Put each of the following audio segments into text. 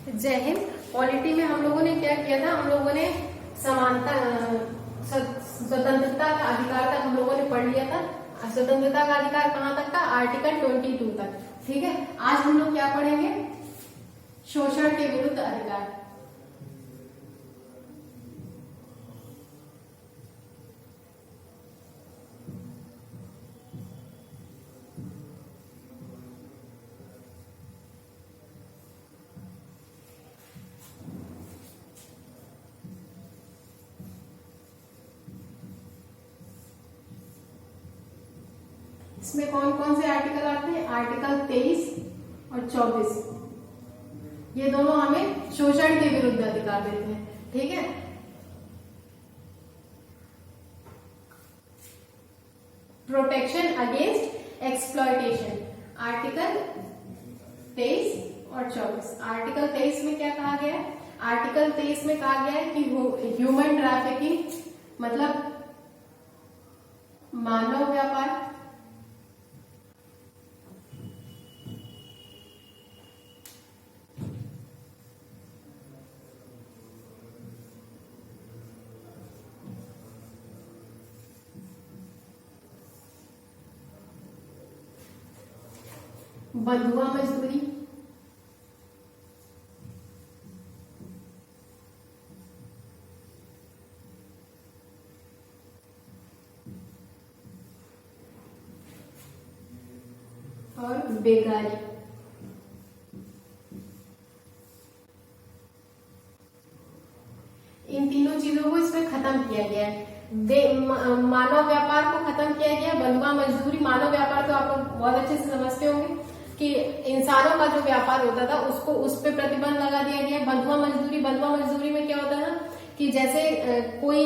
जय हिंद। पॉलिटी में हम लोगों ने क्या किया था, हम लोगों ने समानता स्वतंत्रता का अधिकार तक हम लोगों ने पढ़ लिया था। स्वतंत्रता का अधिकार कहाँ तक का? आर्टिकल 22 तक। ठीक है, आज हम लोग क्या पढ़ेंगे? शोषण के विरुद्ध अधिकार। इसमें कौन कौन से आर्टिकल आते हैं? आर्टिकल 23 और 24, ये दोनों हमें शोषण के विरुद्ध अधिकार देते हैं। ठीक है, प्रोटेक्शन अगेंस्ट एक्सप्लॉयटेशन, आर्टिकल 23 और 24। आर्टिकल 23 में क्या कहा गया है? आर्टिकल 23 में कहा गया है कि ह्यूमन ट्रैफिकिंग मतलब मानव व्यापार, बंधुआ मजदूरी, और बेगारी। इन तीनों चीजों को इसमें खत्म किया गया है। मानव व्यापार को खत्म किया गया। बंधुआ मजदूरी, मानव व्यापार तो आप लोग बहुत अच्छे से समझते होंगे कि इंसानों का जो व्यापार होता था उसको उस पर प्रतिबंध लगा दिया गया। बंधुआ मजदूरी में क्या होता था कि जैसे कोई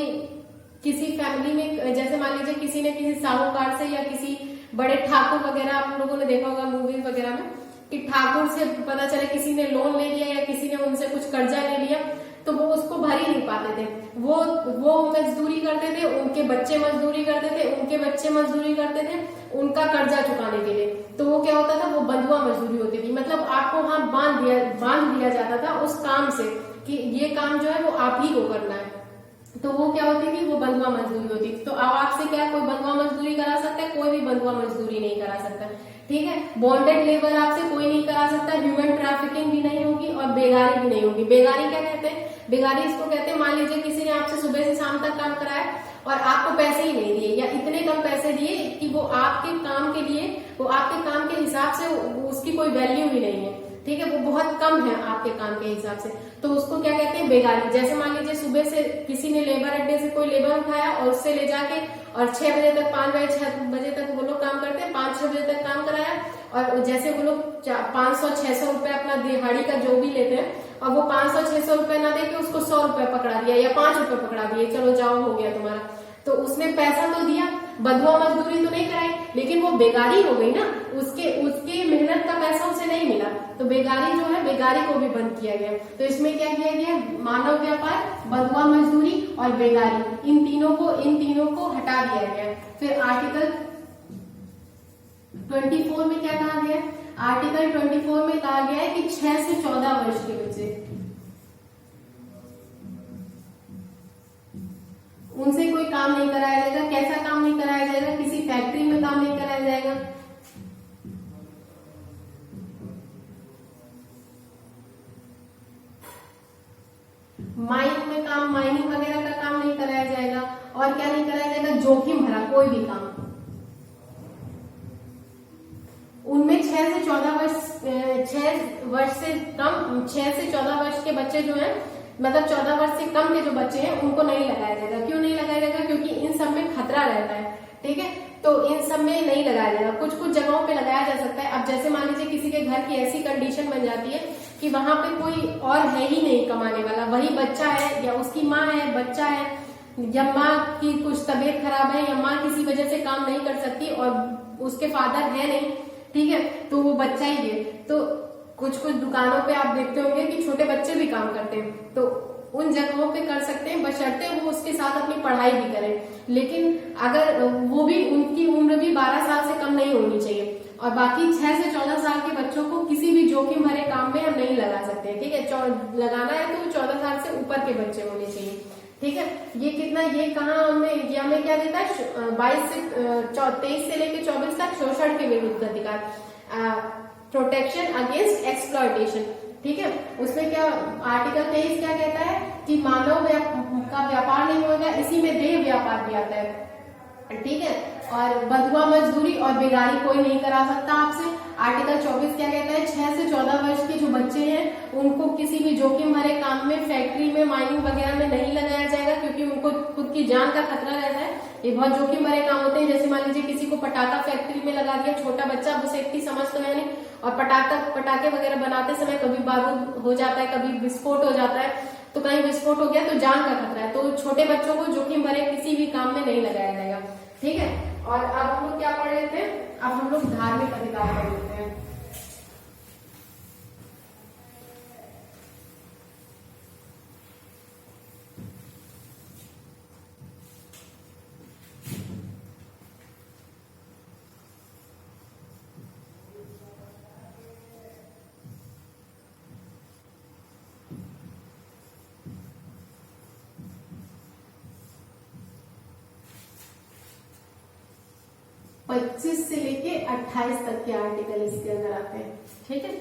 किसी फैमिली में, जैसे मान लीजिए किसी ने किसी साहूकार से या किसी बड़े ठाकुर वगैरह, आप लोगों ने देखा होगा मूवीज वगैरह में कि ठाकुर से पता चले किसी ने लोन ले लिया या किसी ने उनसे कुछ कर्जा ले लिया, तो वो उसको भर ही नहीं पाते थे। वो मजदूरी करते थे, उनके बच्चे मजदूरी करते थे, उनके बच्चे मजदूरी करते थे उनका कर्जा चुकाने के लिए। तो वो क्या होता था? वो बंधुआ मजदूरी होती थी। मतलब आपको वहां बांध दिया जाता था उस काम से कि ये काम जो है वो आप ही को करना है। तो वो क्या होती थी? वो बंधुआ मजदूरी होती थी। तो अब आपसे क्या कोई बंधुआ मजदूरी करा सकता है? कोई भी बंधुआ मजदूरी नहीं करा सकता। ठीक है, बॉन्डेड लेबर आपसे कोई नहीं करा सकता, ह्यूमन ट्रैफिकिंग भी नहीं होगी और बेगारी भी नहीं होगी। बेगारी क्या कहते हैं? बेगारी इसको कहते हैं, मान लीजिए किसी ने आपसे सुबह से शाम तक काम कराया और आपको पैसे ही नहीं दिए या इतने कम पैसे दिए कि वो आपके काम के लिए, वो आपके काम के हिसाब से उसकी कोई वैल्यू ही नहीं है। ठीक है, वो बहुत कम है आपके काम के हिसाब से, तो उसको क्या कहते हैं? बेगारी। जैसे मान लीजिए सुबह से किसी ने लेबर अड्डे से कोई लेबर उठाया और उससे ले जाके और 6 बजे तक, 5 बजे 6 बजे तक वो लोग काम करते हैं, 5-6 बजे तक काम कराया और जैसे वो लोग 500-600 रुपए अपना दिहाड़ी का जो भी लेते हैं और वो 500-600 रुपए ना दे के उसको 100 रुपए पकड़ा दिया या 5 रुपए पकड़ा दिए, चलो जाओ हो गया तुम्हारा, तो उसने पैसा तो दिया, बंधुआ मजदूरी तो नहीं कराई, लेकिन वो बेगारी हो गई ना, उसके मेहनत का पैसा उसे नहीं मिला। तो बेगारी जो है, बेगारी को भी बंद किया गया। तो इसमें क्या किया गया? मानव व्यापार, बंधुआ मजदूरी और बेगारी, इन तीनों को हटा दिया गया। फिर आर्टिकल 24 में क्या कहा गया? आर्टिकल 24 में कहा गया है कि 6 से 14 वर्ष के बच्चे, उनसे कोई काम नहीं कराया जाएगा। कैसा काम नहीं कराया जाएगा? किसी फैक्ट्री में काम नहीं कराया जाएगा, माइनिंग वगैरह का काम नहीं कराया जाएगा, और क्या नहीं कराया जाएगा? जोखिम भरा कोई भी काम। उनमें 6 से 14 वर्ष के बच्चे जो हैं, मतलब 14 वर्ष से कम के जो बच्चे हैं उनको नहीं लगाया जाएगा। क्यों नहीं लगाया जाएगा? क्योंकि इन सब में खतरा रहता है। ठीक है, तो इन सब में नहीं लगाया जाएगा। कुछ कुछ जगहों पे लगाया जा सकता है। अब जैसे मान लीजिए किसी के घर की ऐसी कंडीशन बन जाती है कि वहां पे कोई और है ही नहीं कमाने वाला, वही बच्चा है या उसकी माँ है, बच्चा है, या माँ की कुछ तबीयत खराब है या माँ किसी वजह से काम नहीं कर सकती और उसके फादर है नहीं, ठीक है, तो वो बच्चा ही है। तो कुछ कुछ दुकानों पे आप देखते होंगे कि छोटे बच्चे भी काम करते हैं, तो उन जगहों पे कर सकते हैं, बशर्ते वो उसके साथ अपनी पढ़ाई भी करें। लेकिन अगर वो भी, उनकी उम्र भी 12 साल से कम नहीं होनी चाहिए। और बाकी 6 से 14 साल के बच्चों को किसी भी जोखिम भरे काम में हम नहीं नहीं लगा सकते, ठीक है। लगाना है तो 14 साल से ऊपर के बच्चे होने चाहिए, ठीक है। ये कितना, ये कहाँ हमें क्या देता है, 23 से लेकर 24 तक शोषण के विरुद्ध अधिकार, प्रोटेक्शन अगेंस्ट एक्सप्लॉयटेशन, ठीक है। उसमें क्या आर्टिकल 23 क्या कहता है कि मानव का व्यापार नहीं होगा, इसी में देह व्यापार भी आता है, ठीक है। और बंधुआ मजदूरी और बेगारी कोई नहीं करा सकता आपसे। आर्टिकल 24 क्या कहता है, 6 से 14 वर्ष के जो बच्चे हैं उनको किसी भी जोखिम भरे काम में, फैक्ट्री में, माइनिंग वगैरह में नहीं लगाया जाएगा, क्योंकि उनको खुद की जान का खतरा रहता है। ये बहुत जोखिम भरे काम होते हैं। जैसे मान लीजिए किसी को पटाखा फैक्ट्री में लगा दिया, छोटा बच्चा, उसे इतनी समझ तो है नहीं, और पटाखे वगैरह बनाते समय कभी बारूद हो जाता है, कभी विस्फोट हो जाता है, तो कहीं विस्फोट हो गया तो जान का खतरा है। तो छोटे बच्चों को जोखिम भरे किसी भी काम में नहीं लगाया जाएगा, ठीक है। और अब हम लोग क्या पढ़ लेते हैं, अब हम लोग धार्मिक अधिकार पढ़ लेते हैं। पच्चीस से लेके 28 तक के आर्टिकल इसके अंदर आते हैं, ठीक है।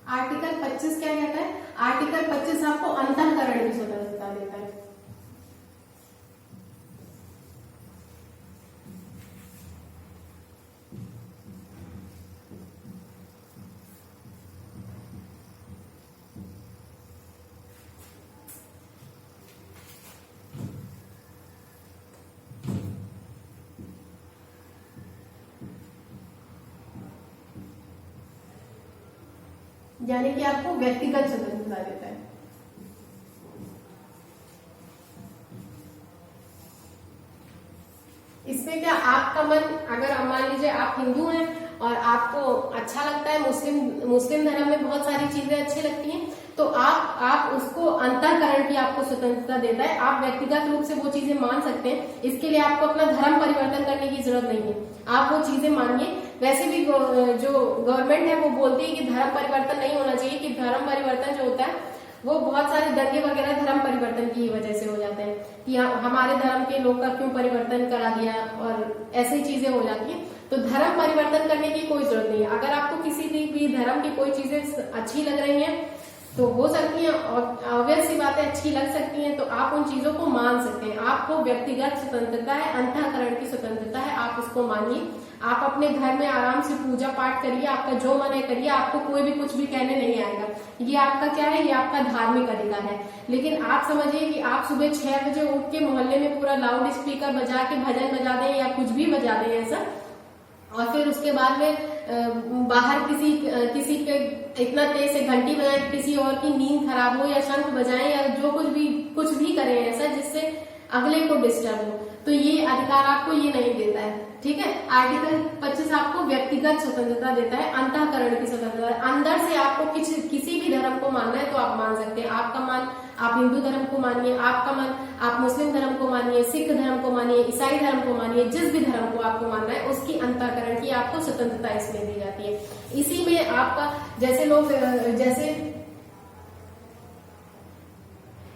आर्टिकल 25 क्या कहता है, आर्टिकल 25 आपको अंतःकरण की स्वतंत्रता देता है। यानी कि आपको व्यक्तिगत स्वतंत्रता देता है। इसमें क्या आपका मन, अगर मान लीजिए आप हिंदू हैं और आपको अच्छा लगता है, मुस्लिम धर्म में बहुत सारी चीजें अच्छी लगती हैं, तो आप उसको अंतःकरण की आपको स्वतंत्रता देता है। आप व्यक्तिगत रूप से वो चीजें मान सकते हैं, इसके लिए आपको अपना धर्म परिवर्तन करने की जरूरत नहीं है, आप वो चीजें मानिए। वैसे भी जो गवर्नमेंट है वो बोलती है कि धर्म परिवर्तन नहीं होना चाहिए, कि धर्म परिवर्तन जो होता है वो बहुत सारे दंगे वगैरह धर्म परिवर्तन की वजह से हो जाते हैं, कि हमारे धर्म के लोग का क्यों परिवर्तन करा दिया, और ऐसी चीजें हो जाती हैं। तो धर्म परिवर्तन करने की कोई जरूरत नहीं है। अगर आपको किसी भी धर्म की कोई चीजें अच्छी लग रही हैं तो हो सकती है, और ऑब्वियस सी बातें अच्छी लग सकती हैं, तो आप उन चीजों को मान सकते हैं। आपको व्यक्तिगत स्वतंत्रता है, अंतःकरण की स्वतंत्रता है, आप उसको मानिए। आप अपने घर में आराम से पूजा पाठ करिए, आपका जो मन है करिए, आपको कोई भी कुछ भी कहने नहीं आएगा। ये आपका क्या है, ये आपका धार्मिक अधिकार है। लेकिन आप समझिए कि आप सुबह 6 बजे उठ के मोहल्ले में पूरा लाउड स्पीकर बजा के भजन बजा दें या कुछ भी बजा दें ऐसा, और फिर उसके बाद में बाहर किसी के इतना तेज से घंटी बजाएं, किसी और की नींद खराब हो, या शंख बजाएं, या जो कुछ भी करें ऐसा जिससे अगले को डिस्टर्ब हो, तो ये अधिकार आपको ये नहीं देता है, ठीक है। आर्टिकल 25 आपको व्यक्तिगत स्वतंत्रता देता है, अंतःकरण की स्वतंत्रता। अंदर से आपको किसी भी धर्म को मानना है तो आप मान सकते हैं। आपका मन, आप हिंदू धर्म को मानिए, आपका मन आप मुस्लिम धर्म को मानिए, सिख धर्म को मानिए, ईसाई धर्म को मानिए, जिस भी धर्म को आपको मानना है उसकी अंतःकरण की आपको स्वतंत्रता इसमें दी जाती है। इसी में आपका जैसे लोग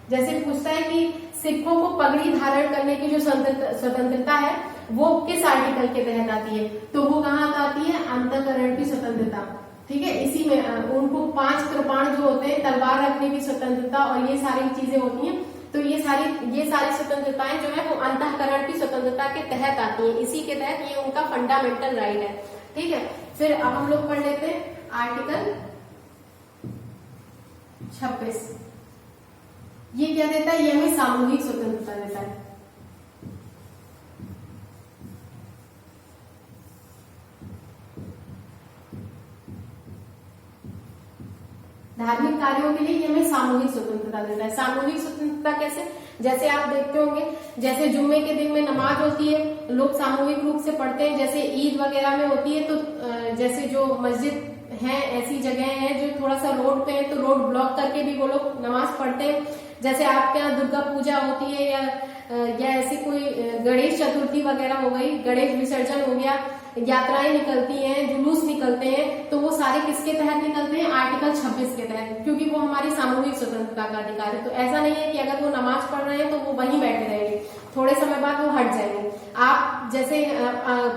जैसे पूछता है कि सिखों को पगड़ी धारण करने की जो स्वतंत्रता है वो किस आर्टिकल के तहत आती है, तो वो कहाँ आती है, अंतःकरण की स्वतंत्रता, ठीक है। इसी में उनको 5 कृपाण जो होते हैं, तलवार रखने की स्वतंत्रता और ये सारी चीजें होती हैं, तो ये सारी स्वतंत्रताएं जो है वो अंतःकरण की स्वतंत्रता के तहत आती है। इसी के तहत ये उनका फंडामेंटल राइट है, ठीक है। फिर अब हम लोग पढ़ लेते हैं आर्टिकल 26। ये क्या देता है, ये हमें सामूहिक स्वतंत्रता देता है। धार्मिक कार्यों के लिए ये हमें सामूहिक स्वतंत्रता देता है। सामूहिक स्वतंत्रता कैसे, जैसे आप देखते होंगे, जैसे जुम्मे के दिन में नमाज होती है, लोग सामूहिक रूप से पढ़ते हैं। जैसे ईद वगैरह में होती है, तो जैसे जो मस्जिद है, ऐसी जगह है जो थोड़ा सा रोड पे है, तो रोड ब्लॉक करके भी वो लोग नमाज पढ़ते हैं। जैसे आपके यहाँ दुर्गा पूजा होती है या या ऐसी कोई गणेश चतुर्थी वगैरह हो गई, गणेश विसर्जन हो गया, यात्राएं निकलती हैं, जुलूस निकलते हैं, तो वो सारे किसके तहत निकलते हैं? आर्टिकल 26 के तहत, क्योंकि वो हमारी सामूहिक स्वतंत्रता का अधिकार है। तो ऐसा नहीं है कि अगर वो नमाज पढ़ रहे हैं तो वो वहीं बैठे रहेंगे, थोड़े समय बाद वो हट जाएंगे। आप जैसे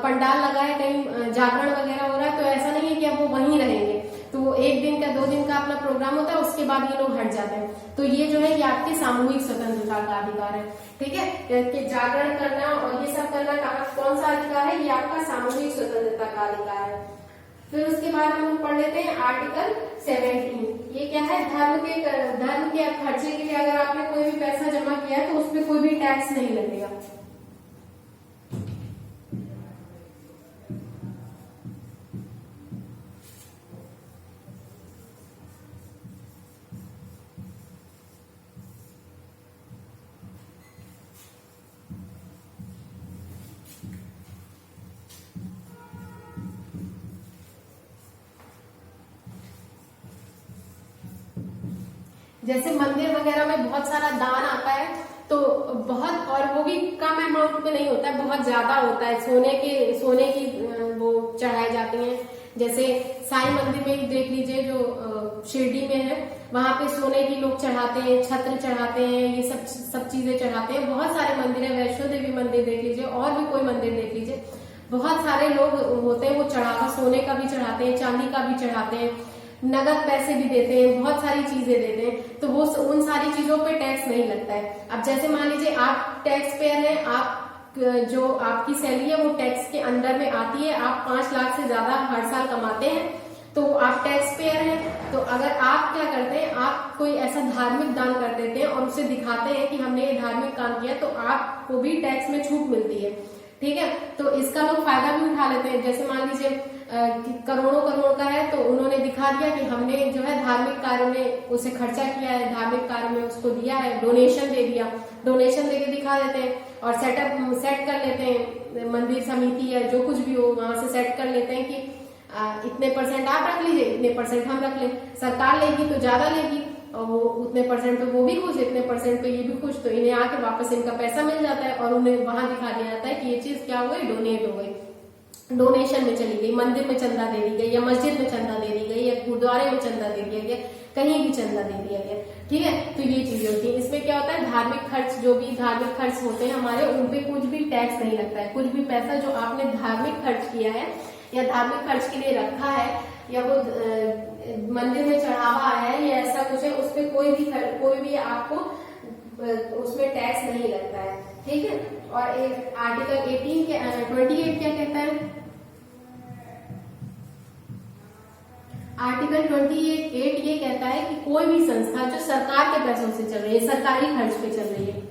पंडाल लगाए, कहीं जागरण वगैरह हो रहा है, तो ऐसा नहीं है कि अब वो वहीं रहेंगे, तो वो 1 दिन का 2 दिन का अपना प्रोग्राम होता है, उसके बाद ये लोग हट जाते हैं। तो ये जो है ये आपकी सामूहिक स्वतंत्रता का अधिकार है, ठीक है, कि जागरण करना और ये सब करना का कौन सा अधिकार है? ये आपका सामूहिक स्वतंत्रता का अधिकार है। फिर उसके बाद हम लोग पढ़ लेते हैं आर्टिकल 17। ये क्या है? धर्म के खर्चे के लिए अगर आपने कोई भी पैसा जमा किया है तो उसमें कोई भी टैक्स नहीं लगेगा। जैसे मंदिर वगैरह में बहुत सारा दान आता है, तो बहुत, और वो भी कम अमाउंट में नहीं होता है, बहुत ज्यादा होता है। सोने की वो चढ़ाई जाती हैं। जैसे साईं मंदिर में ही देख लीजिए, जो शिरडी में है, वहां पे सोने की लोग चढ़ाते हैं, छत्र चढ़ाते हैं, ये सब चीजें चढ़ाते हैं। बहुत सारे मंदिर है, वैष्णो देवी मंदिर देख लीजिए, और भी कोई मंदिर देख लीजिए, बहुत सारे लोग होते हैं वो चढ़ावा सोने का भी चढ़ाते हैं, चांदी का भी चढ़ाते हैं, नगद पैसे भी देते हैं, बहुत सारी चीजें देते हैं। तो वो उन सारी चीजों पे टैक्स नहीं लगता है। अब जैसे मान लीजिए आप टैक्स पेयर हैं, आप जो आपकी सैलरी है वो टैक्स के अंडर में आती है, आप 5 लाख से ज्यादा हर साल कमाते हैं, तो आप टैक्स पेयर हैं। तो अगर आप क्या करते हैं, आप कोई ऐसा धार्मिक दान कर देते हैं और उसे दिखाते हैं कि हमने ये धार्मिक काम किया, तो आपको भी टैक्स में छूट मिलती है, ठीक है। तो इसका लोग फायदा भी उठा लेते हैं। जैसे मान लीजिए करोड़ों करोड़ का है, तो उन्होंने दिखा दिया कि हमने जो है धार्मिक कार्य में उसे खर्चा किया है, धार्मिक कार्य में उसको दिया है, डोनेशन दे दिया, डोनेशन देके दिखा देते हैं और सेट कर लेते हैं, मंदिर समिति या जो कुछ भी हो वहां से सेट कर लेते हैं कि इतने % आप रख लीजिए, इतने % हम रख लें। सरकार लेगी तो ज्यादा लेगी, और वो उतने % पे वो भी खुश, इतने % पे ये भी खुश, तो इन्हें आके वापस इनका पैसा मिल जाता है और उन्हें वहां दिखा दिया जाता है कि ये चीज क्या हो गई, डोनेट हो गई, डोनेशन में चली गई, मंदिर में चंदा दे दी गई, या मस्जिद में चंदा दे दी गई, या गुरुद्वारे में चंदा दे दिया गया, कहीं भी चंदा दे दिया गया, ठीक है। तो ये चीजें होती है। इसमें क्या होता है, धार्मिक खर्च, जो भी धार्मिक खर्च होते हैं हमारे, उनपे कुछ भी टैक्स नहीं लगता है। कुछ भी पैसा जो आपने धार्मिक खर्च किया है या धार्मिक खर्च के लिए रखा है, या वो मंदिर में चढ़ावा है या ऐसा कुछ है, उस पर कोई भी आपको उसमें टैक्स नहीं लगता है, ठीक है। और आर्टिकल 28 क्या कहता है? आर्टिकल 28 ये कहता है कि कोई भी संस्था जो सरकार के पैसों से चल रही है, सरकारी खर्च पे चल रही है,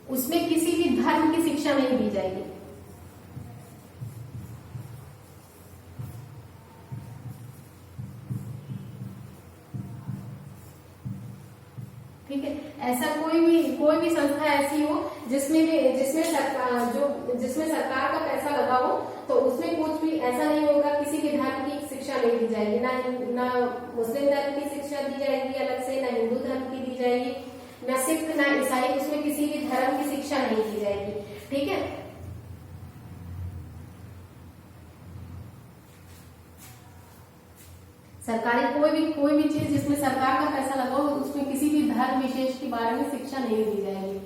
उसमें किसी भी धर्म की शिक्षा नहीं दी जाएगी। ठीक है, ऐसा कोई भी संस्था ऐसी हो जिसमें सरकार का पैसा लगा हो, तो उसमें कुछ भी ऐसा नहीं होगा, किसी भी धर्म की शिक्षा नहीं दी जाएगी, ना मुस्लिम धर्म की शिक्षा दी जाएगी अलग से, ना हिंदू धर्म की दी जाएगी, ना सिख, ना ईसाई, उसमें किसी भी धर्म की शिक्षा नहीं दी जाएगी, ठीक है। सरकारी कोई भी चीज जिसमें सरकार का पैसा लगा हो, उसमें किसी भी धर्म विशेष के बारे में शिक्षा नहीं दी जाएगी।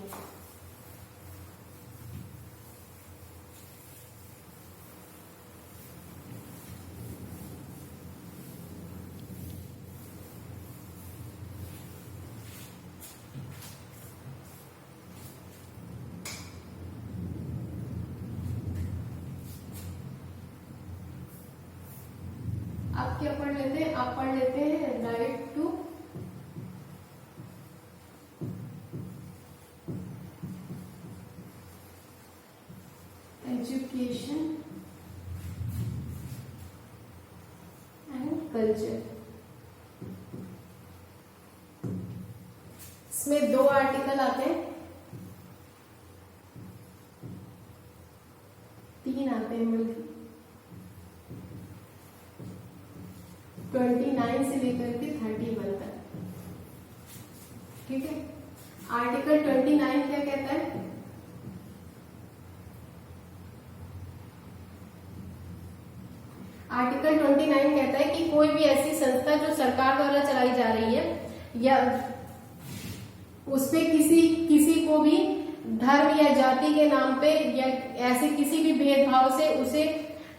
आप क्या पढ़ लेते हैं? आप पढ़ लेते हैं right to education and culture. इसमें 2 आर्टिकल आते हैं। 29 से लेकर के 31 तक। ठीक है, आर्टिकल 29 क्या कहता है? आर्टिकल 29 कहता है कि कोई भी ऐसी संस्था जो सरकार द्वारा चलाई जा रही है या उसमें किसी को भी धर्म या जाति के नाम पे या ऐसे किसी भी भेदभाव से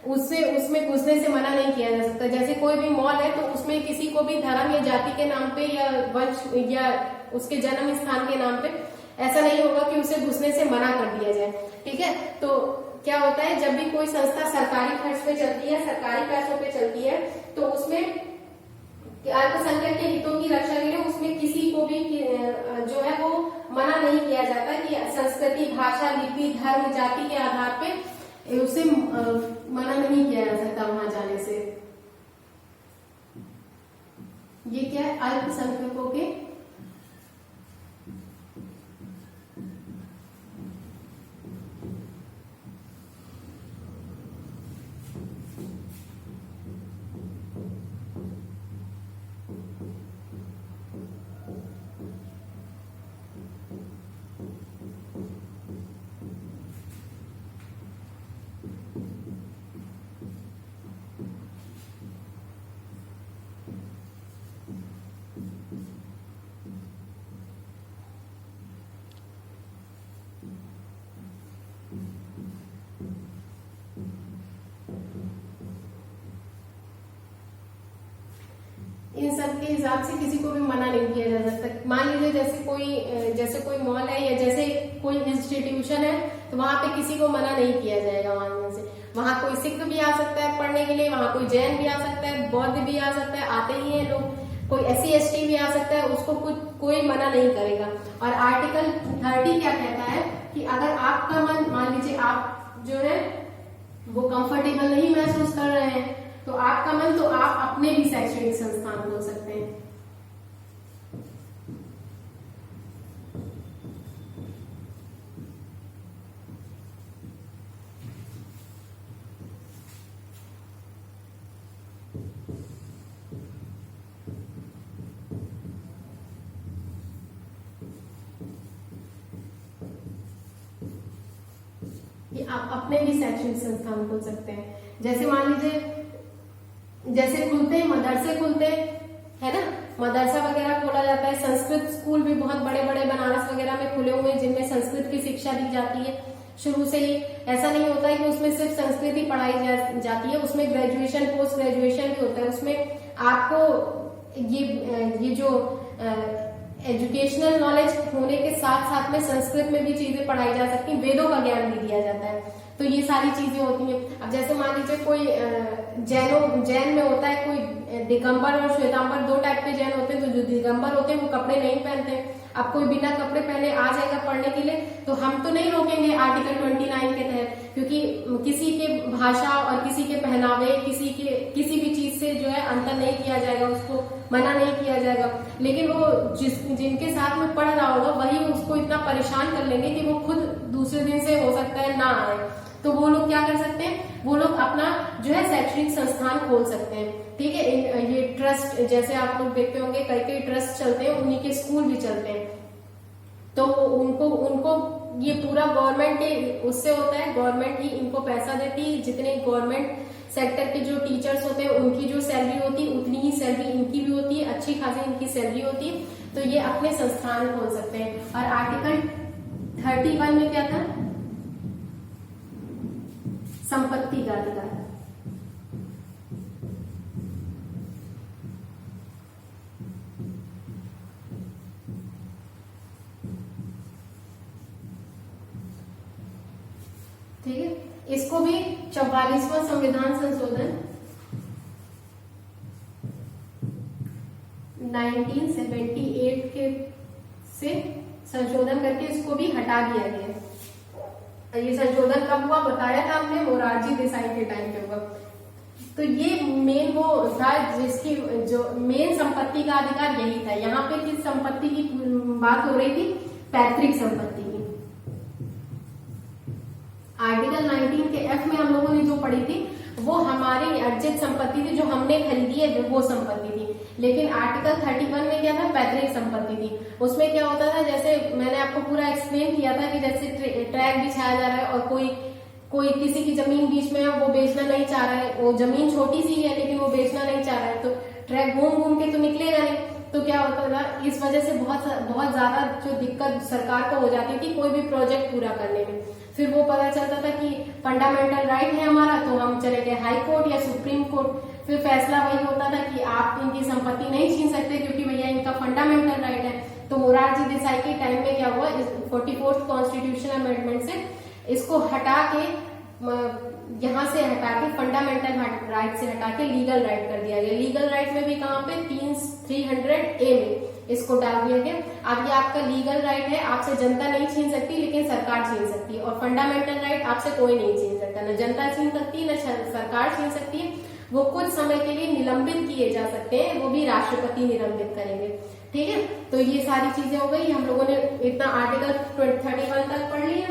उसमें घुसने से मना नहीं किया जा सकता। जैसे कोई भी मॉल है तो उसमें किसी को भी धर्म या जाति के नाम पे या वंश या उसके जन्म स्थान के नाम पे ऐसा नहीं होगा कि उसे घुसने से मना कर दिया जाए। ठीक है, तो क्या होता है, जब भी कोई संस्था सरकारी खर्च पे चलती है, सरकारी पैसों पे चलती है, तो उसमें अल्पसंख्यक के हितों की रक्षा के लिए उसमें किसी को भी जो है वो मना नहीं किया जाता कि संस्कृति, भाषा, लिपि, धर्म, जाति के आधार पे उसे मना नहीं किया जा सकता वहां जाने से। ये क्या है? अल्पसंख्यकों के इन सब के हिसाब से किसी को भी मना नहीं किया जा सकता। मान लीजिए जैसे कोई मॉल है या जैसे कोई इंस्टीट्यूशन है तो वहां पे किसी को मना नहीं किया जाएगा वहां से। वहां कोई सिख भी आ सकता है पढ़ने के लिए, वहां कोई जैन भी आ सकता है, बौद्ध भी आ सकता है, आते ही हैं लोग, कोई SC ST भी आ सकता है, उसको कोई मना नहीं करेगा। और आर्टिकल 30 क्या कहता है कि अगर आपका मन, मान लीजिए आप जो है वो कंफर्टेबल नहीं महसूस कर रहे हैं तो आपका मन, तो आप अपने भी शैक्षणिक संस्थान खोल सकते हैं। ये आप अपने भी शैक्षणिक संस्थान खोल सकते हैं। जैसे मान लीजिए जैसे खुलते हैं मदरसे खुलते हैं, है ना, मदरसा वगैरह खोला जाता है। संस्कृत स्कूल भी बहुत बड़े बड़े बनारस वगैरह में खुले हुए हैं जिनमें संस्कृत की शिक्षा दी जाती है शुरू से ही। ऐसा नहीं होता है कि उसमें सिर्फ संस्कृत ही पढ़ाई जाती है, उसमें ग्रेजुएशन, पोस्ट ग्रेजुएशन भी होता है। उसमें आपको ये जो एजुकेशनल नॉलेज होने के साथ साथ में संस्कृत में भी चीजें पढ़ाई जा सकती हैं, वेदों का ज्ञान भी दिया जाता है। तो ये सारी चीजें होती हैं। अब जैसे मान लीजिए कोई जैन में होता है कोई दिगंबर और श्वेतांबर, दो टाइप के जैन होते हैं। तो जो दिगंबर होते हैं वो कपड़े नहीं पहनते। अब कोई बिना कपड़े पहने आ जाएगा पढ़ने के लिए तो हम तो नहीं रोकेंगे आर्टिकल 29 के तहत, क्योंकि किसी के भाषा और किसी के पहनावे, किसी भी चीज से जो है अंतर नहीं किया जाएगा, उसको मना नहीं किया जाएगा। लेकिन वो जिनके साथ में पढ़ रहा होगा वही उसको इतना परेशान कर लेंगे कि वो खुद दूसरे दिन से हो सकता है ना आए। तो वो लोग क्या कर सकते हैं, वो लोग अपना जो है शैक्षणिक संस्थान खोल सकते हैं। ठीक है, ये ट्रस्ट, जैसे आप लोग देखते होंगे कई ट्रस्ट चलते हैं, उन्हीं के स्कूल भी चलते हैं। तो उनको ये पूरा गवर्नमेंट के उससे होता है, गवर्नमेंट ही इनको पैसा देती है। जितने गवर्नमेंट सेक्टर के जो टीचर्स होते हैं उनकी जो सैलरी होती है उतनी ही सैलरी इनकी भी होती है, अच्छी खासी इनकी सैलरी होती है। तो ये अपने संस्थान खोल सकते हैं। और आर्टिकल 31 में क्या था, संपत्ति का अधिकार। ठीक है, इसको भी 44वां संविधान संशोधन 1978 के से संशोधन करके इसको भी हटा दिया गया। ये संशोधन कब हुआ बताया था हमने, मोरारजी देसाई के टाइम पे हुआ। तो ये मेन वो था जिसकी जो मेन संपत्ति का अधिकार यही था। यहाँ पे किस संपत्ति की बात हो रही थी, पैतृक संपत्ति की। आर्टिकल 19 के F में हम लोगों ने जो पढ़ी थी वो हमारी अर्जित संपत्ति थी, जो हमने खरीदी है वो संपत्ति थी। लेकिन आर्टिकल 31 में क्या था, पैतृक संपत्ति थी। उसमें क्या होता था, जैसे मैंने आपको पूरा एक्सप्लेन किया था कि जैसे ट्रैक बिछाया जा रहा है और कोई किसी की जमीन बीच में है, वो बेचना नहीं चाह रहा है, वो जमीन छोटी सी है लेकिन वो बेचना नहीं चाह रहा है, तो ट्रैक घूम घूम के तो निकलेगा नहीं। तो क्या होता था, इस वजह से बहुत ज्यादा जो दिक्कत सरकार को हो जाती थी कोई भी प्रोजेक्ट पूरा करने में। फिर वो पता चलता था कि फंडामेंटल राइट है हमारा, तो हम चले गए हाई कोर्ट या सुप्रीम कोर्ट। फिर फैसला वही होता था कि आप इनकी संपत्ति नहीं छीन सकते क्योंकि भैया इनका फंडामेंटल राइट है। तो मोरारजी देसाई के टाइम में क्या हुआ, 44th कॉन्स्टिट्यूशन अमेंडमेंट से इसको हटा के, यहाँ से हटा के फंडामेंटल राइट से हटा के लीगल राइट कर दिया गया। लीगल राइट में भी कहाँ पे 300A में इसको डाल दिया गया। अब ये आपका लीगल राइट है, आपसे जनता नहीं छीन सकती लेकिन सरकार छीन सकती है। और फंडामेंटल राइट आपसे कोई नहीं छीन सकता, न जनता छीन सकती है न सरकार छीन सकती है। वो कुछ समय के लिए निलंबित किए जा सकते हैं, वो भी राष्ट्रपति निलंबित करेंगे। ठीक है, तो ये सारी चीजें हो गई। हम लोगों ने इतना आर्टिकल 31 तक पढ़ लिया।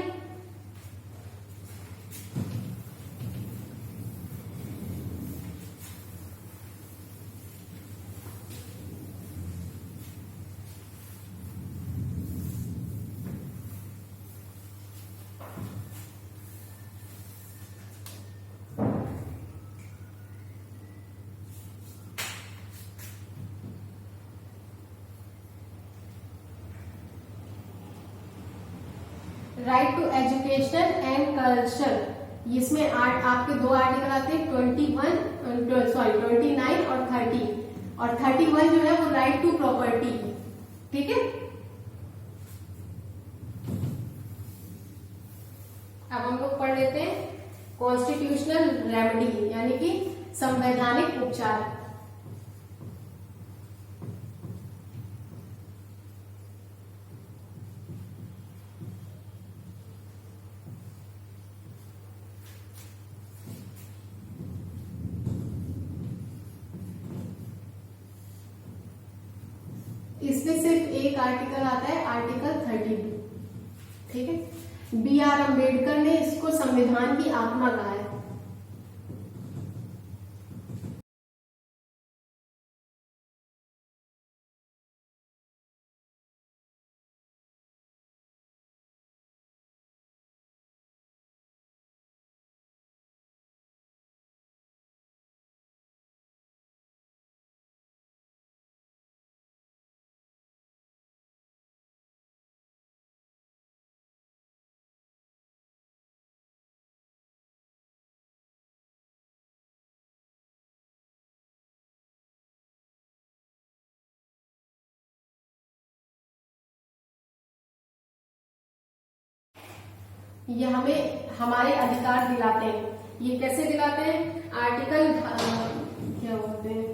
Right to education and culture, इसमें आपके दो आर्टिकल आते हैं, 29 और 30। और 31 जो है वो राइट टू प्रॉपर्टी। ठीक है, अब हम लोग पढ़ लेते हैं कॉन्स्टिट्यूशनल रेमेडी, यानी कि संवैधानिक उपचार। इसमें सिर्फ एक आर्टिकल आता है, आर्टिकल 32। ठीक है, BR अम्बेडकर ने इसको संविधान की आत्मा कहा है। ये हमें हमारे अधिकार दिलाते हैं। ये कैसे दिलाते हैं, आर्टिकल क्या बोलते हैं,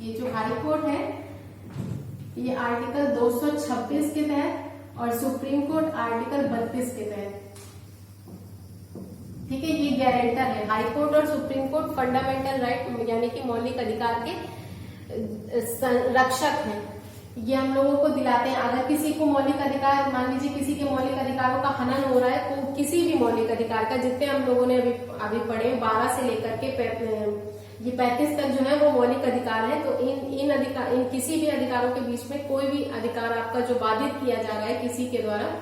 ये जो हाई कोर्ट है ये आर्टिकल 226 के तहत और सुप्रीम कोर्ट आर्टिकल 32 के तहत। ठीक है, ये गारंटर है। हाई कोर्ट और सुप्रीम कोर्ट फंडामेंटल राइट यानी कि मौलिक अधिकार के संरक्षक हैं। ये हम लोगों को दिलाते हैं। अगर किसी को मौलिक अधिकार, मान लीजिए किसी के मौलिक अधिकारों का हनन हो रहा है, तो किसी भी मौलिक अधिकार का, जितने हम लोगों ने अभी पढ़े 12 से लेकर के ये 35 तक जो है वो मौलिक अधिकार है। तो इन किसी भी अधिकारों के बीच में कोई भी अधिकार आपका जो बाधित किया जा रहा है किसी के द्वारा,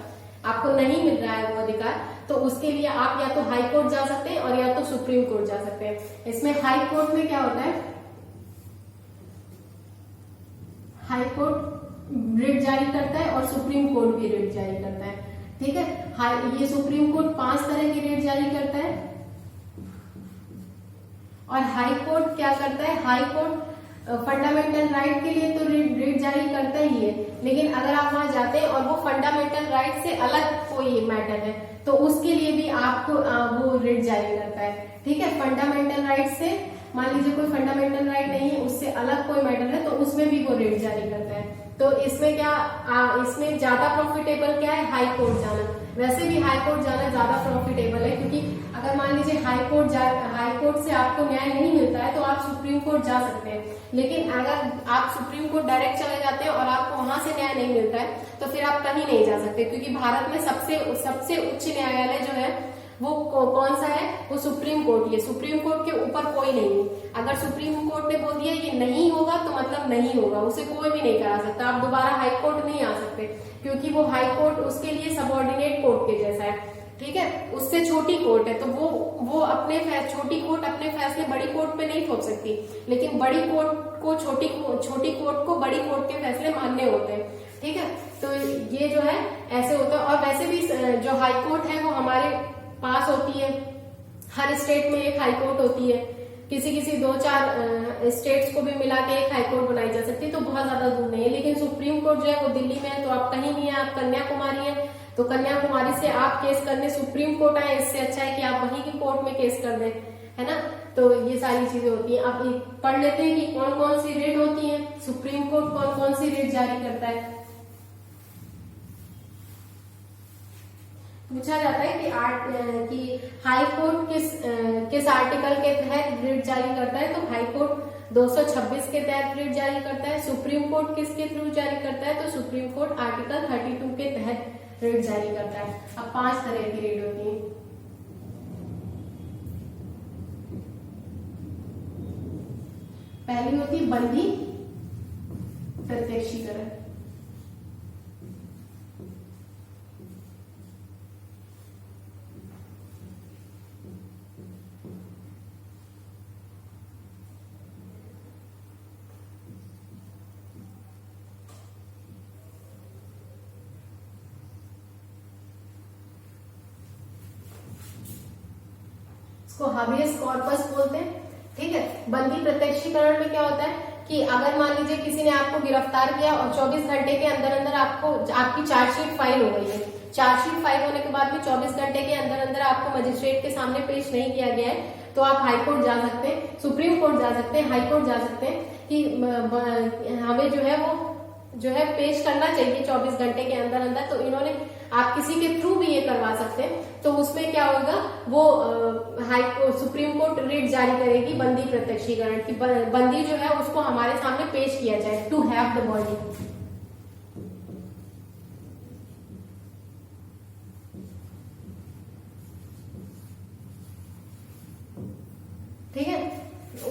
आपको नहीं मिल रहा है वो अधिकार, तो उसके लिए आप या तो हाई कोर्ट जा सकते हैं और या तो सुप्रीम कोर्ट जा सकते हैं। इसमें हाई कोर्ट में क्या होता है, हाई कोर्ट रिट जारी करता है और सुप्रीम कोर्ट भी रिट जारी करता है। ठीक है, ये सुप्रीम कोर्ट 5 तरह की रिट जारी करता है और हाई कोर्ट क्या करता है, हाई कोर्ट फंडामेंटल राइट के लिए तो रिट जारी करता ही है, लेकिन अगर आप वहां जाते हैं और वो फंडामेंटल राइट से अलग कोई मैटर है तो उसके लिए भी आपको वो रिट जारी करता है। ठीक है, फंडामेंटल राइट से मान लीजिए कोई फंडामेंटल राइट नहीं है, उससे अलग कोई मैटर है तो उसमें भी वो रिट जारी करता है। तो इसमें क्या इसमें ज्यादा प्रॉफिटेबल क्या है, हाई कोर्ट जाना। वैसे भी हाई कोर्ट जाना ज्यादा प्रॉफिटेबल है, क्योंकि अगर मान लीजिए हाई कोर्ट से आपको न्याय नहीं मिलता है तो आप सुप्रीम कोर्ट जा सकते हैं, लेकिन अगर आप सुप्रीम कोर्ट डायरेक्ट चले जाते हैं और आपको वहां से न्याय नहीं मिलता है तो फिर आप कहीं नहीं जा सकते, क्योंकि भारत में सबसे उच्च न्यायालय जो है कौन सा है, वो सुप्रीम कोर्ट है। सुप्रीम कोर्ट के ऊपर कोई नहीं है। अगर सुप्रीम कोर्ट ने बोल दिया ये नहीं होगा तो मतलब नहीं होगा, उसे कोई भी नहीं करा सकता। आप दोबारा हाई कोर्ट नहीं आ सकते, क्योंकि वो हाई कोर्ट उसके लिए सबऑर्डिनेट कोर्ट के जैसा है, ठीक है, उससे छोटी कोर्ट है। तो वो अपने छोटी कोर्ट अपने फैसले बड़ी कोर्ट पे नहीं थोप सकती, लेकिन बड़ी कोर्ट को छोटी कोर्ट को बड़ी कोर्ट के फैसले मानने होते हैं, ठीक है। तो ये जो है ऐसे होता है। और वैसे भी जो हाई कोर्ट है वो हमारे पास होती है, हर स्टेट में एक हाई कोर्ट होती है। किसी 2-4 स्टेट्स को भी मिला के एक हाई कोर्ट बनाई जा सकती है, तो बहुत ज्यादा दूर नहीं है। लेकिन सुप्रीम कोर्ट जो है वो दिल्ली में है, तो आप कहीं नहीं है, आप कन्याकुमारी है, तो कन्याकुमारी से आप केस करने सुप्रीम कोर्ट आए, इससे अच्छा है कि आप वहीं की कोर्ट में केस कर दें, है ना। तो ये सारी चीजें होती हैं। अब पढ़ लेते हैं कि कौन कौन सी रेट होती है, सुप्रीम कोर्ट कौन कौन सी रेट जारी करता है। पूछा जाता है कि हाई कोर्ट किस आर्टिकल के तहत रिट जारी करता है, तो हाई कोर्ट 226 के तहत रिट जारी करता है। सुप्रीम कोर्ट किसके थ्रू जारी करता है, तो सुप्रीम कोर्ट आर्टिकल 32 के तहत रिट जारी करता है। अब 5 तरह की रिट होती है। पहली होती है बंदी प्रत्यक्षीकरण। इसको हाबियस कॉर्पस बोलते हैं, ठीक है। बंदी प्रत्यक्षीकरण में क्या होता है कि अगर मान लीजिए किसी ने आपको गिरफ्तार किया और 24 घंटे के अंदर अंदर आपकी चार्जशीट फाइल हो गई है। चार्जशीट फाइल होने के बाद भी 24 घंटे के अंदर अंदर आपको मजिस्ट्रेट के सामने पेश नहीं किया गया है, तो आप हाई कोर्ट जा सकते हैं, सुप्रीम कोर्ट जा सकते हैं, हाई कोर्ट जा सकते हैं कि हमें जो है पेश करना चाहिए 24 घंटे के अंदर अंदर। तो इन्होंने आप किसी के थ्रू भी ये करवा सकते हैं, तो उसमें क्या होगा, वो सुप्रीम कोर्ट रिट जारी करेगी बंदी प्रत्यक्षीकरण की। बंदी जो है उसको हमारे सामने पेश किया जाए, टू हैव द बॉडी। ठीक है,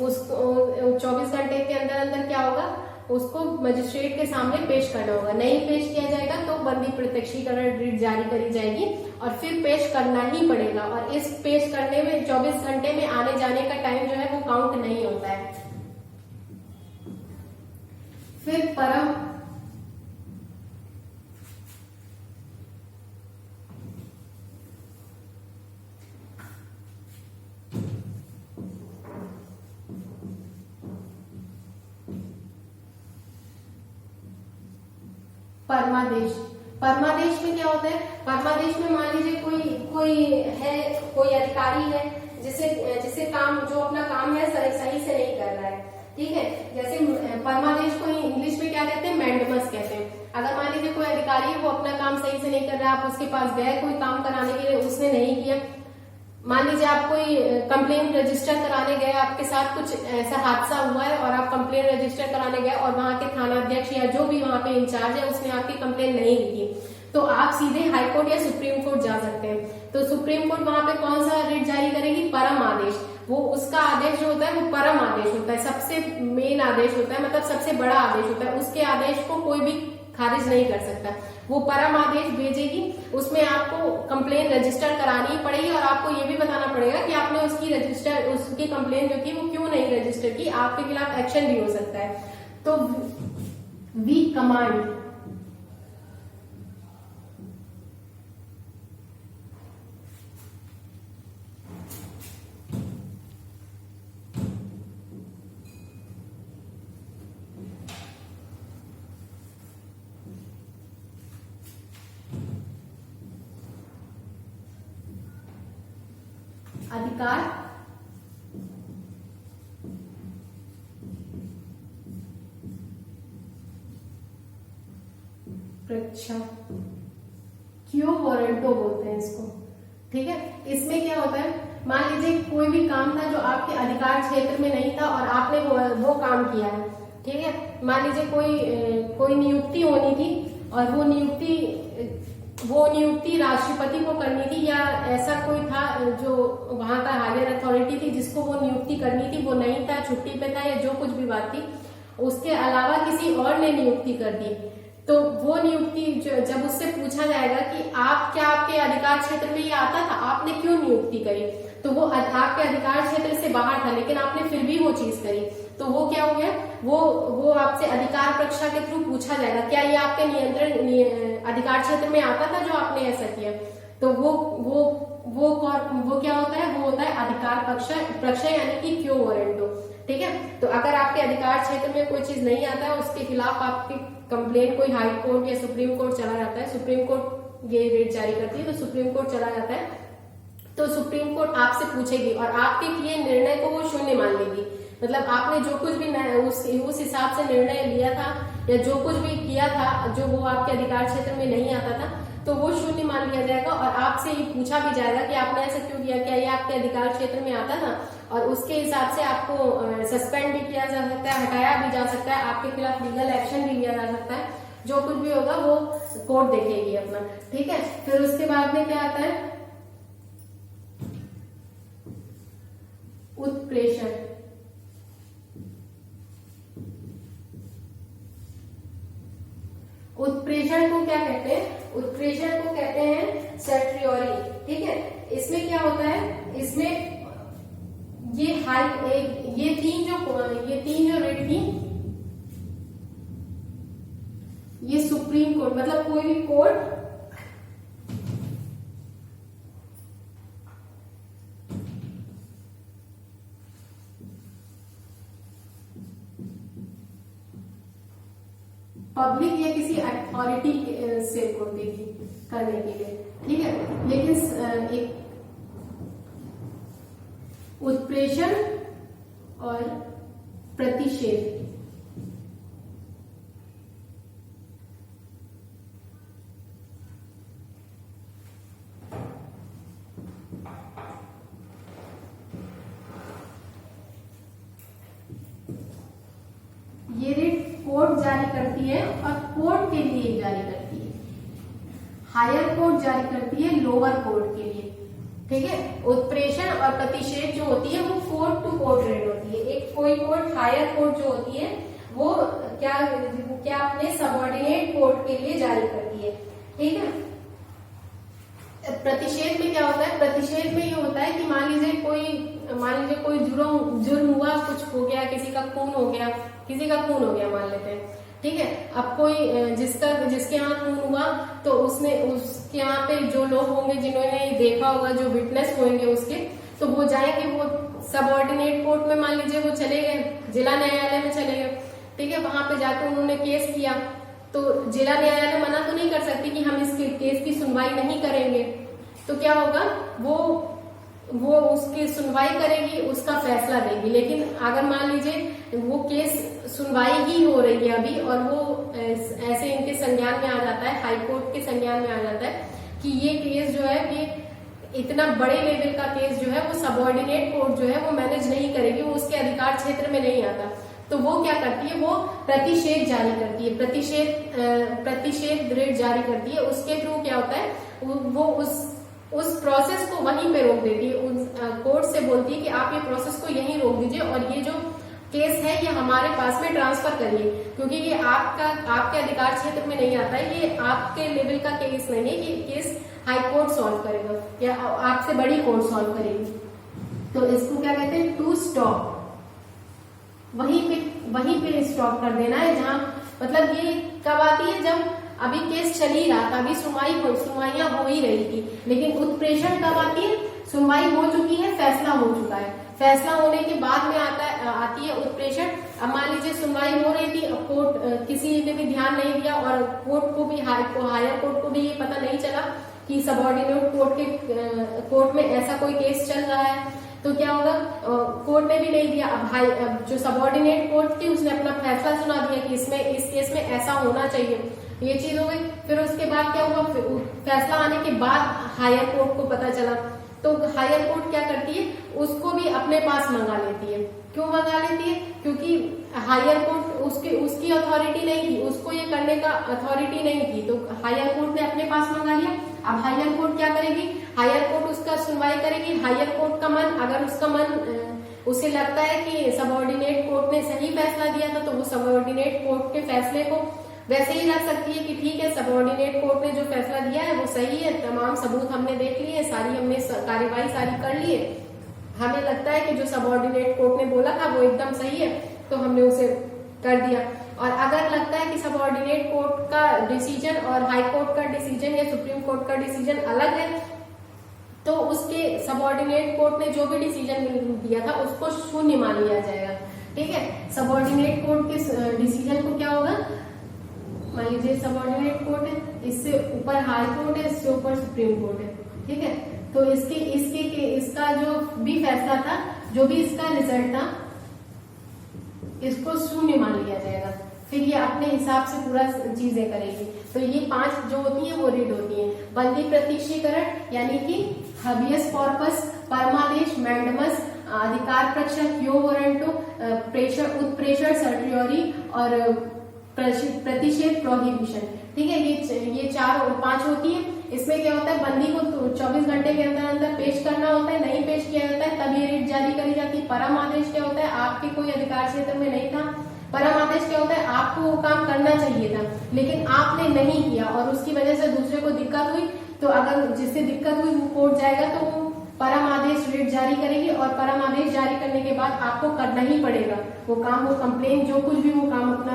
उसको 24 घंटे के अंदर अंदर क्या होगा, उसको मजिस्ट्रेट के सामने पेश करना होगा। नहीं पेश किया जाएगा तो बंदी प्रत्यक्षीकरण रिट जारी करी जाएगी और फिर पेश करना ही पड़ेगा। और इस पेश करने में 24 घंटे में आने जाने का टाइम जो है वो काउंट नहीं होता है। फिर परम परमादेश। परमादेश में क्या होता है, परमादेश में मान लीजिए कोई अधिकारी है जिसे काम जो अपना काम है सही से नहीं कर रहा है, ठीक है। जैसे परमादेश को इंग्लिश में क्या कहते हैं, मैंडमस कहते हैं। अगर मान लीजिए कोई अधिकारी है वो अपना काम सही से नहीं कर रहा है, आप उसके पास गए कोई काम कराने के लिए, उसने नहीं किया। मान लीजिए आप कोई कंप्लेन रजिस्टर कराने गए, आपके साथ कुछ ऐसा हादसा हुआ है और आप कंप्लेन रजिस्टर कराने गए और वहां के थाना अध्यक्ष या जो भी वहां पे इंचार्ज है उसने आपकी कंप्लेन नहीं लिखी, तो आप सीधे हाई कोर्ट या सुप्रीम कोर्ट जा सकते हैं। तो सुप्रीम कोर्ट वहां पे कौन सा रिट जारी करेगी, परम आदेश। वो उसका आदेश जो होता है वो परम आदेश होता है, सबसे मेन आदेश होता है, मतलब सबसे बड़ा आदेश होता है। उसके आदेश को कोई भी खारिज नहीं कर सकता। वो परम आदेश भेजेगी, उसमें आपको कंप्लेन रजिस्टर करानी पड़ेगी और आपको ये भी बताना पड़ेगा कि आपने उसकी कंप्लेन जो की वो क्यों नहीं रजिस्टर की, आपके खिलाफ एक्शन भी हो सकता है। तो वी कमांड, अधिकार, प्रक्षा, क्यो वारंटो बोलते हैं इसको, ठीक है। इसमें क्या होता है, मान लीजिए कोई भी काम था जो आपके अधिकार क्षेत्र में नहीं था और आपने वो काम किया है, ठीक है। मान लीजिए कोई नियुक्ति होनी थी और वो नियुक्ति वो नियुक्ति राष्ट्रपति को करनी थी या ऐसा कोई था जो वहां का हायर अथॉरिटी थी जिसको वो नियुक्ति करनी थी, वो नहीं था, छुट्टी पे था या जो कुछ भी बात थी, उसके अलावा किसी और ने नियुक्ति कर दी, तो वो नियुक्ति जब उससे पूछा जाएगा कि आप क्या आपके अधिकार क्षेत्र में ये आता था, आपने क्यों नियुक्ति करी, तो वो आपके अधिकार क्षेत्र से बाहर था लेकिन आपने फिर भी वो चीज करी, तो वो क्या हो गया, वो आपसे अधिकार परीक्षा के थ्रू पूछा जाएगा क्या ये आपके नियंत्रण अधिकार क्षेत्र में आता था जो आपने ऐसा किया, तो वो क्या होता है, वो होता है अधिकार परीक्षा यानी कि क्यों वारंटो। ठीक है, तो अगर आपके अधिकार क्षेत्र में कोई चीज नहीं आता है, उसके खिलाफ आपकी कंप्लेंट कोई हाई कोर्ट या सुप्रीम कोर्ट चला जाता है, सुप्रीम कोर्ट ये रेट जारी करती है, तो सुप्रीम कोर्ट चला जाता है, तो सुप्रीम कोर्ट आपसे पूछेगी और आपके किए निर्णय को वो शून्य मान लेगी, मतलब आपने जो कुछ भी उस हिसाब से निर्णय लिया था या जो कुछ भी किया था जो वो आपके अधिकार क्षेत्र में नहीं आता था, तो वो शून्य मान लिया जाएगा और आपसे ये पूछा भी जाएगा कि आपने ऐसा क्यों किया, क्या ये आपके अधिकार क्षेत्र में आता था, और उसके हिसाब से आपको सस्पेंड भी किया जा सकता है, हटाया भी जा सकता है, आपके खिलाफ लीगल एक्शन भी लिया जा सकता है, जो कुछ भी होगा वो कोर्ट देखेगी अपना। ठीक है, फिर उसके बाद में क्या आता है, उत्प्रेषण। उत्प्रेषण को क्या कहते हैं, उत्प्रेषण को कहते हैं सर्टियोरी। ठीक है, इसमें क्या होता है, इसमें ये तीन जो रेट थी, ये सुप्रीम कोर्ट मतलब कोई भी कोर्ट पब्लिक या किसी अथॉरिटी से बोलती थी करने के लिए। ठीक है, लेकिन एक उत्प्रेषण और प्रतिषेध, ये रेट कोर्ट जारी करती है और कोर्ट के लिए जारी करती है, हायर कोर्ट जारी करती है लोअर कोर्ट के लिए। ठीक है, उत्प्रेषण और प्रतिषेध जो होती है वो कोर्ट टू कोर्ट रेट होती है, एक कोई कोर्ट हायर कोर्ट जो होती है वो क्या अपने सबऑर्डिनेट कोर्ट के लिए जारी करती है। ठीक है, प्रतिषेध में क्या होता है, प्रतिषेध में ये होता है कि मान लीजिए कोई जुर्म हुआ, कुछ हो गया, किसी का खून हो गया मान लेते हैं। ठीक है, अब कोई जिसके यहाँ खून हुआ तो उसके यहाँ पे जो लोग होंगे जिन्होंने देखा होगा, जो विटनेस होंगे उसके, तो वो जाएंगे, वो सबऑर्डिनेट कोर्ट में मान लीजिए वो चले गए, जिला न्यायालय में चले गए। ठीक है, वहां पे जाकर उन्होंने केस किया, तो जिला न्यायालय मना तो नहीं कर सकती कि हम इस केस की सुनवाई नहीं करेंगे, तो क्या होगा, वो उसकी सुनवाई करेगी, उसका फैसला देगी। लेकिन अगर मान लीजिए वो केस सुनवाई ही हो रही है अभी और वो ऐसे इनके संज्ञान में आ जाता है, हाई कोर्ट के संज्ञान में आ जाता है कि ये केस जो है, ये इतना बड़े लेवल का केस जो है वो सबऑर्डिनेट कोर्ट जो है वो मैनेज नहीं करेगी, वो उसके अधिकार क्षेत्र में नहीं आता, तो वो क्या करती है, वो प्रतिषेध जारी करती है, प्रतिषेध रेट जारी करती है। उसके थ्रू क्या होता है, वो उस प्रोसेस को वहीं पे रोक देती है, उस कोर्ट से बोलती है कि आप ये प्रोसेस को यहीं रोक दीजिए और ये जो केस है ये हमारे पास में ट्रांसफर करिए, क्योंकि ये आपके अधिकार क्षेत्र में नहीं आता है, ये आपके लेवल का केस नहीं है, ये केस हाई कोर्ट सॉल्व करेगा या आपसे बड़ी कोर्ट सॉल्व करेगी। तो इसको क्या कहते हैं, टू स्टॉप, वहीं पे स्टॉप कर देना है, जहां मतलब ये कब आती है, जब अभी केस चल ही रहा था, अभी सुनवाइयां हो ही रही थी। लेकिन उत्प्रेषण कब आती है, सुनवाई हो चुकी है, फैसला हो चुका है, फैसला होने के बाद में आती है उत्प्रेषण। अब मान लीजिए सुनवाई हो रही थी, अब कोर्ट किसी ने भी ध्यान नहीं दिया और कोर्ट को भी हायर कोर्ट को भी ये पता नहीं चला कि सबऑर्डिनेट कोर्ट में ऐसा कोई केस चल रहा है, तो क्या होगा, कोर्ट ने भी नहीं दिया, अब जो सबऑर्डिनेट कोर्ट थी उसने अपना फैसला सुना दिया कि इस केस में ऐसा होना चाहिए, ये चीज हो गई। फिर उसके बाद क्या हुआ, फैसला आने के बाद हायर कोर्ट को पता चला, तो हायर कोर्ट क्या करती है, उसको भी अपने पास मंगा लेती है। क्यों मंगा लेती है, क्योंकि हायर कोर्ट उसकी अथॉरिटी नहीं थी, उसको ये करने का अथॉरिटी नहीं थी, तो हायर कोर्ट ने अपने पास मंगा लिया। अब हायर कोर्ट क्या करेगी, हायर कोर्ट उसका सुनवाई करेगी। हायर कोर्ट का मन, अगर उसका मन उसे लगता है कि सबऑर्डिनेट कोर्ट ने सही फैसला दिया था, तो वो सबऑर्डिनेट कोर्ट के फैसले को वैसे ही रख सकती है कि ठीक है, सबऑर्डिनेट कोर्ट ने जो फैसला दिया है वो सही है, तमाम सबूत हमने देख लिए, सारी हमने कार्यवाही सारी कर ली है, हमें लगता है कि जो सबऑर्डिनेट कोर्ट ने बोला था वो एकदम सही है, तो हमने उसे कर दिया। और अगर लगता है कि सबऑर्डिनेट कोर्ट का डिसीजन और हाई कोर्ट का डिसीजन या सुप्रीम कोर्ट का डिसीजन अलग है, तो उसके सबऑर्डिनेट कोर्ट ने जो भी डिसीजन दिया था उसको शून्य मान लिया जाएगा। ठीक है, सबऑर्डिनेट कोर्ट के डिसीजन को क्या होगा, मान लीजिए सबऑर्डिनेट कोर्ट है, इससे ऊपर हाई कोर्ट है, इससे ऊपर सुप्रीम कोर्ट है। ठीक है, तो इसका जो भी फैसला था, जो भी इसका रिजल्ट था, इसको शून्य मान लिया जाएगा। फिर ये अपने हिसाब से पूरा चीजें करेगी। तो ये 5 जो होती है वो रीड होती है। बंदी प्रत्यक्षीकरण यानी कि हबियस कॉर्पस, परमादेश, मैंडमस, अधिकार परीक्षा, क्यो वारंटो, उत्प्रेषण सर्टियोरी और प्रतिषेध प्रोहिबिशन। ठीक है, ये 4 और 5 होती है। इसमें क्या होता है, बंदी को 24 घंटे के अंदर अंदर पेश करना होता है, नहीं पेश किया जाता है तब ये रिट जारी करी जाती है। परम आदेश क्या होता है, आपके कोई अधिकार क्षेत्र में नहीं था, परम आदेश क्या होता है, आपको वो काम करना चाहिए था लेकिन आपने नहीं किया और उसकी वजह से दूसरे को दिक्कत हुई, तो अगर जिससे दिक्कत हुई वो कोर्ट जाएगा तो वो परम आदेश रिट जारी करेगी और परम आदेश जारी करने के बाद आपको करना ही पड़ेगा वो काम, वो कंप्लेन, जो कुछ भी वो काम अपना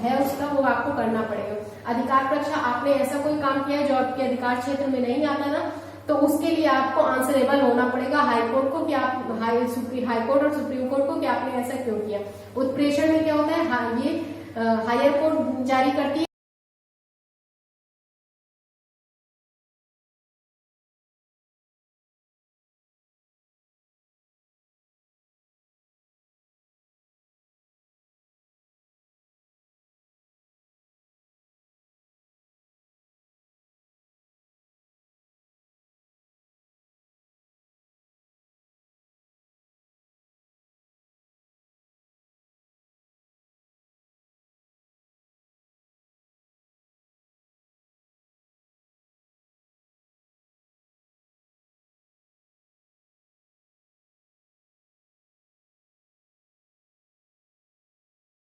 है उसका, वो आपको करना पड़ेगा। अधिकार परीक्षा, आपने ऐसा कोई काम किया जो आपके अधिकार क्षेत्र में नहीं आता ना, तो उसके लिए आपको आंसरेबल होना पड़ेगा हाई कोर्ट को कि आप हाई कोर्ट और सुप्रीम कोर्ट को कि आपने ऐसा क्यों किया। उत्प्रेषण में क्या होता है, ये हायर कोर्ट जारी करती है